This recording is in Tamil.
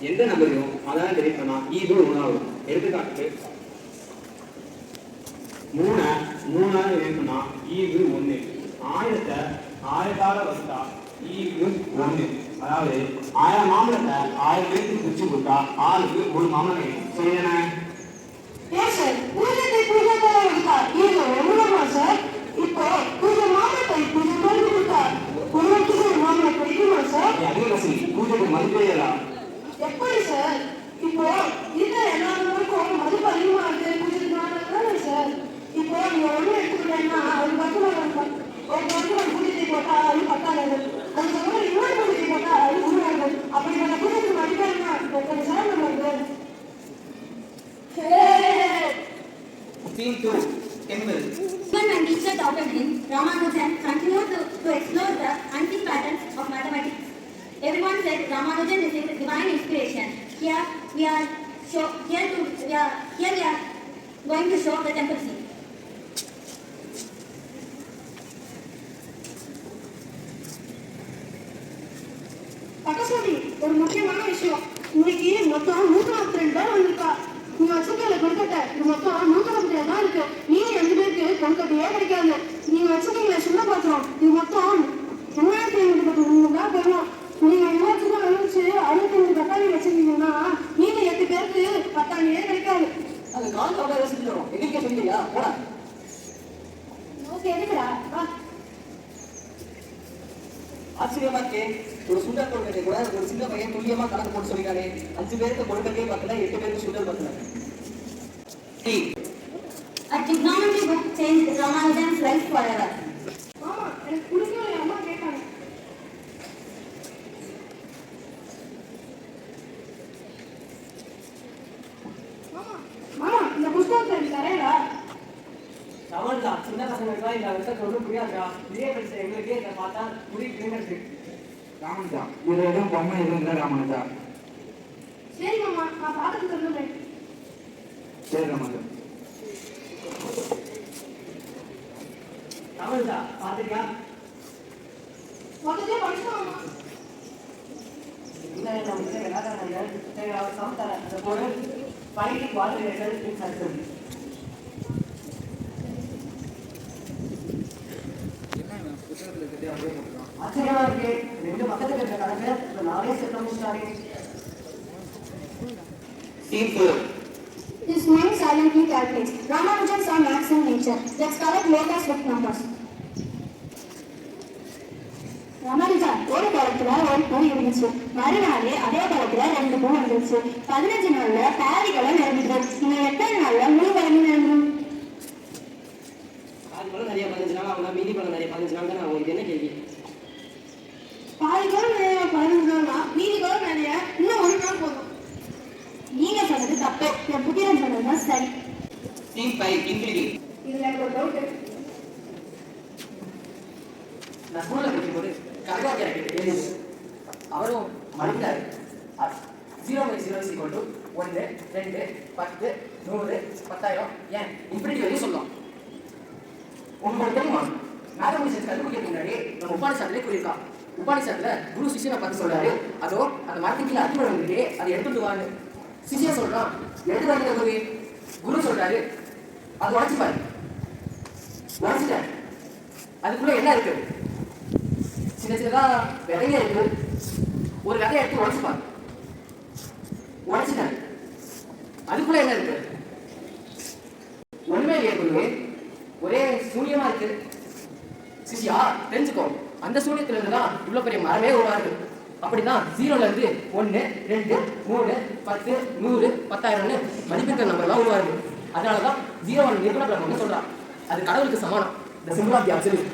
எந்த நம்பரையும் அதான் டெலிட் பண்ணா இது ஒன்றாகும். எடுத்துக்காட்டுக்கு 3 டெலிட் பண்ணா இது 1. 1000 வகுத்தா இது 1. அதாவது 1000 மாம்பழத்தை 1000 பேருக்கு பிரிச்சு கொடுத்தா ஆளுக்கு ஒரு மாம்பழம் கிடைக்கும். சரிதானே? சார் பூஜ்ஜியத்தை வகுத்தா இது 1 சார். இப்போ 0 மாம்பழத்தை 0 பேருக்கு கொடுத்தா ஒரு மாம்பழம் கிடைக்குமா சார்? பூஜ்ஜியத்துக்கு மதிப்பே இல்லை. எப்படி சார்? இப்போ இருக்கிற எல்லாருக்கும் மதிப்பு அதிகமா இருக்கு. பூஜ்ஜியத்துக்கு சார். இப்போ நீங்க ஒண்ணு எடுத்துக்கிட்டீங்கன்னா அது 10 ஒரு பூஜ்ஜியத்தை போட்டா அது 10,000. அதுக்கப்புறம் இன்னொரு பூஜ்ஜியத்தை போட்டா அது 100,000. அப்படிப்பட்ட பூஜ்ஜியத்துக்கு மதிப்பு என்ன சார் நம்மளுக்கு? Scene 2, Chemical. When and teacher Dr. N. Ramanujan continued to explore the unseen patterns of mathematics. Everyone said Ramanujan is a divine inspiration. Here we are going to show the temple scene. பக்கசாமி, ஒரு முக்கியமான விஷயம். இன்னைக்கு மொத்தம் 142 பேர் வந்திருக்கா. நீங்க வச்சிருக்கல கொல்கட்டை இது மொத்தம் 142 தான் இருக்கு. நீங்க 2 பேருக்கு கொல்கட்டையே கிடைக்காது. நீங்க வச்சிருக்கீங்களா சின்ன பாத்திரம் இது மொத்தம் 3500 தான் பெறும். நீங்க எல்லாத்துக்கும் அழிச்சு 65 பட்டாணி வச்சிருக்கீங்கன்னா நீங்க 8 பேருக்கு பட்டாணியே கிடைக்காது. அது கால் கவலை செஞ்சிடும். எதுக்கே சொல்லியா போடா. ஓகே எதுக்குடா? ஆச்சரியமா இருக்கே. ஒரு சுண்டல் கொள்கை கூட ஒரு சின்ன பையன் துல்லியமா கணக்கு போட்டு சொல்லிட்டானே. 5 பேருக்கு கொள்கையே பத்தல, 8 பேருக்கு சுண்டல் பத்தல. A trigonometry book changed Ramanujan's life forever. ஆமா, எனக்கு பிடிக்கல. அம்மா கேட்டாங்க. மாமா இந்த புத்தகத்தை தரேடா. அவன்டா சின்ன பசங்களுக்கு இந்த விஷயத்தை ஒன்றும் புரியாதுடா. இதே படிச்ச எங்களுக்கே இதை பார்த்தா புரியுது. ராமனுஜா, இதுல எதுவும் பொம்மை எதுவும் இல்லை ராமனுஜா. சரி மாமா, நான் பார்த்துட்டு சொல்லுறேன். சரி ராமனுஜா. அவன்டா பாத்துக்கியா? முதல்ல படிச்சோம் மாமா. இல்லை நம்ம எல்லாரும் சரி அவர் சமத்தார அந்த போல பைக்கு வாட்டர்கள் சர்க்கிள். ஆச்சரியமா இருக்கு. 2 பக்கத்துல இருக்கிற கணக்கு 4 செட் முடிச்சிட்டாரு. Scene 4. His mind silently calculates. Ramanujan saw maths in nature. Let's collect letters with numbers. ரமானுஜா, ஒரு காலத்துல ஒரு பூ இருந்துச்சு. மறுநாளே அதே காலத்துல 2 பூ வந்துருச்சு. 15 நாள்ல பாதிகளும் நிரம்பிடுது. இன்னும் எத்தனை நாள்ல முழு பலனும் நிரம்பும்? அது போல நிறைய 15 நாள் ஆகுனா மீதி பல நிறைய 15 நாள் தான். உங்களுக்கு என்ன கேள்வி? பாதிகளும் நிறைய 15 நாள்னா மீதிகளும் நிறைய இன்னும் 1 நாள் போதும். நீங்க சொன்னது தப்பு. என் புதிரன் சொன்னதுதான் சரி. Scene 5, Ingredient. இதுல எனக்கு ஒரு டவுட். நான் ஸ்கூல்ல படிக்கும்போது கணக்காக கேள்வி அவரும் மறுத்தாரு. 0 by 0 is equal to 1, 2, 10, 100, 10,000 ஏன் இன்ஃபினிட்டி வரையும் சொல்லலாம். உங்களுக்கு தெரியுமா மேத்தமெட்டிக்ஸ் கண்டுபிடிக்க முன்னாடி நம்ம உபானிஷாத்திலே கூறியிருக்கான். உபானிஷாத்துல குரு சிஷியனை பார்த்து சொல்றாரு, அதோ அந்த மரத்துக்கு கீழே அடிமழை வந்துட்டு அதை எடுத்துட்டு வாங்க. சிஷியன் சொல்றான், எடுத்து வாங்க குரு. குரு சொல்றாரு, அது உடச்சுப்பாரு. உடச்சிட்டேன். அதுக்குள்ள என்ன இருக்கு? சின்ன சின்னதா விதைய இருக்கு. ஒரு விதையை எடுத்து உடச்சுப்பாரு. உடச்சிட்டேன். அதுக்குள்ள என்ன இருக்கு? ஒண்ணுமே இல்லையே குருவே, ஒரே சூன்யமா இருக்கு. சிஷியா தெரிஞ்சுக்கோ, அந்த சூன்யத்துல இருந்துதான் இவ்வளவு பெரிய மரமே உருவாரு. அப்படிதான் 0ல இருந்து 1, 2, 3, 10, 100, 10,000 மதிப்பிற்கிற நம்பர்லாம் உருவாரு. அதனாலதான் 0 நிர்குண பிரம்மம்னு சொல்றான். அது கடவுளுக்கு சமானம். The symbol of the absolute.